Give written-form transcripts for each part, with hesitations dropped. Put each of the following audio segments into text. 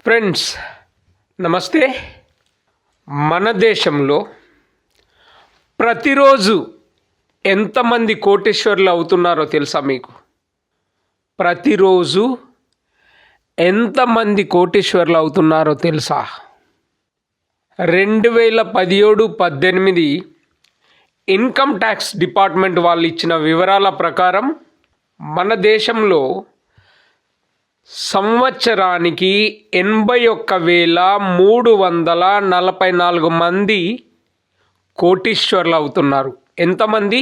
Friends నమస్తే. మన దేశంలో ప్రతిరోజు ఎంతమంది కోటీశ్వర్లు అవుతున్నారో తెలుసా మీకు? ప్రతిరోజు ఎంతమంది కోటీశ్వర్లు అవుతున్నారో తెలుసా? 2017-18 ఇన్కమ్ ట్యాక్స్ డిపార్ట్మెంట్ వాళ్ళు ఇచ్చిన వివరాల ప్రకారం మన దేశంలో సంవత్సరానికి 81,344 మంది కోటీశ్వర్లు అవుతున్నారు. ఎంతమంది?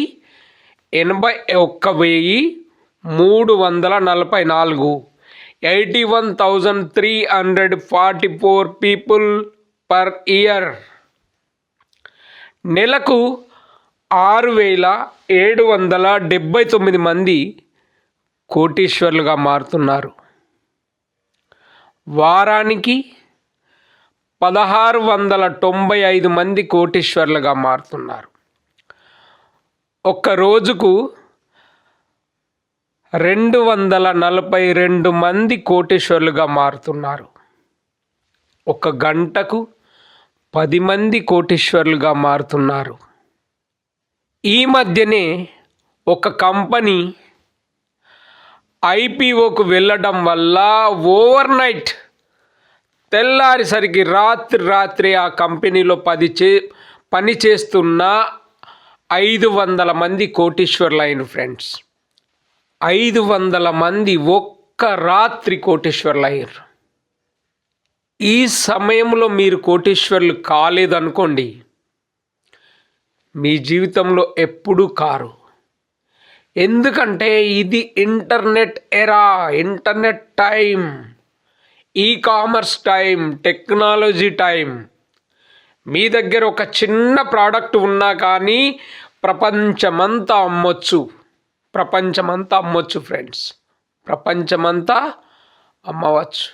81,344. 81,344 పీపుల్ పర్ ఇయర్. నెలకు 6,779 మంది కోటీశ్వర్లుగా మారుతున్నారు. వారానికి 1,695 మంది కోటీశ్వర్లుగా మారుతున్నారు. ఒక్క రోజుకు 242 మంది కోటీశ్వర్లుగా మారుతున్నారు. ఒక గంటకు 10 మంది కోటీశ్వర్లుగా మారుతున్నారు. ఈ మధ్యనే ఒక కంపెనీ ఐపీఓకు వెళ్ళడం వల్ల ఓవర్ నైట్ తెల్లారిసరికి రాత్రి ఆ కంపెనీలో పని చేస్తున్న 500 మంది కోటీశ్వర్లు అయిన ఫ్రెండ్స్. 500 మంది ఒక్క రాత్రి కోటీశ్వర్లు అయ్యారు. ఈ సమయంలో మీరు కోటీశ్వర్లు కాలేదనుకోండి, మీ జీవితంలో ఎప్పుడూ కారు. ఎందుకంటే ఇది internet era, internet time, ecommerce time, technology time. మీ దగ్గర ఒక చిన్న ప్రోడక్ట్ ఉన్నా కానీ ప్రపంచమంతా అమ్మవచ్చు ఫ్రెండ్స్. ప్రపంచమంతా అమ్మవచ్చు.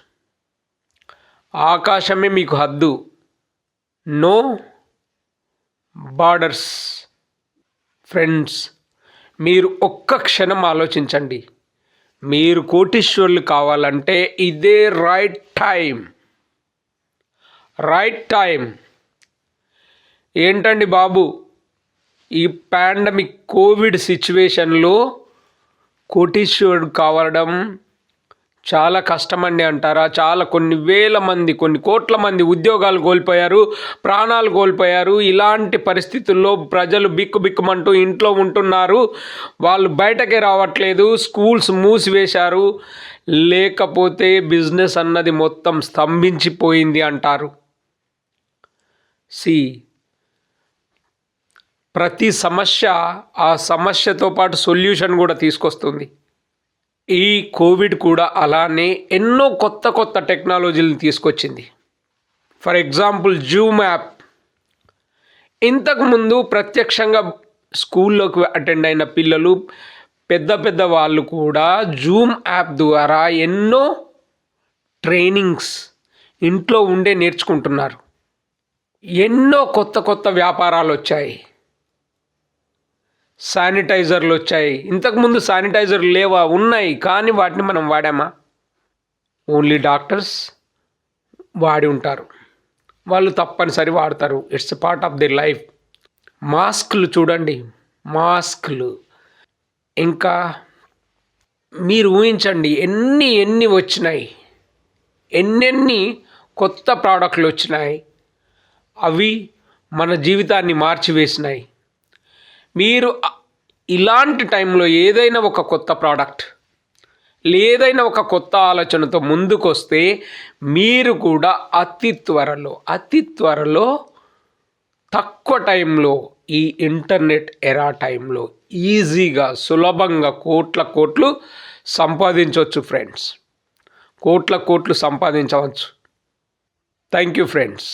ఆకాశమే మీకు హద్దు. No borders. ఫ్రెండ్స్, మీరు ఒక్క క్షణం ఆలోచించండి. మీరు కోటీశ్వర్లు కావాలంటే ఇదే రైట్ టైం. ఏంటండి బాబు, ఈ పాండమిక్ కోవిడ్ సిచ్యువేషన్లో కోటీశ్వరుడు కావడం చాలా కష్టమండి అంటారా? కొన్ని వేల మంది, కొన్ని కోట్ల మంది ఉద్యోగాలు కోల్పోయారు, ప్రాణాలు కోల్పోయారు. ఇలాంటి పరిస్థితుల్లో ప్రజలు బిక్కుమంటూ ఇంట్లో ఉంటున్నారు. వాళ్ళు బయటకే రావట్లేదు. స్కూల్స్ మూసివేశారు. లేకపోతే బిజినెస్ అన్నది మొత్తం స్తంభించిపోయింది అంటారు. ప్రతి సమస్య ఆ సమస్యతో పాటు సొల్యూషన్ కూడా తీసుకొస్తుంది. ఈ కోవిడ్ కూడా అలానే ఎన్నో కొత్త టెక్నాలజీలను తీసుకొచ్చింది. For example Zoom app. ఇంతకుముందు ప్రత్యక్షంగా స్కూల్లోకి అటెండ్ అయిన పిల్లలు, పెద్ద వాళ్ళు కూడా జూమ్ యాప్ ద్వారా ఎన్నో ట్రైనింగ్స్ ఇంట్లో ఉండే నేర్చుకుంటున్నారు. ఎన్నో కొత్త వ్యాపారాలు వచ్చాయి. శానిటైజర్లు వచ్చాయి. ఇంతకుముందు శానిటైజర్లు లేవా? ఉన్నాయి, కానీ వాటిని మనం వాడామా? ఓన్లీ డాక్టర్స్ వాడి ఉంటారు. వాళ్ళు తప్పనిసరి వాడతారు. It's part of the life. మాస్కులు చూడండి, మాస్కులు. ఇంకా మీరు ఊహించండి ఎన్ని వచ్చినాయి, ఎన్నెన్ని కొత్త ప్రోడక్ట్లు వచ్చినాయి. అవి మన జీవితాన్ని మార్చివేసినాయి. మీరు ఇలాంటి టైంలో ఏదైనా ఒక కొత్త ప్రోడక్ట్, ఏదైనా ఒక కొత్త ఆలోచనతో ముందుకొస్తే మీరు కూడా అతి త్వరలో తక్కువ టైంలో ఈ ఇంటర్నెట్ ఎరా టైంలో ఈజీగా, సులభంగా కోట్లు సంపాదించవచ్చు ఫ్రెండ్స్. కోట్లు సంపాదించవచ్చు. Thank you friends.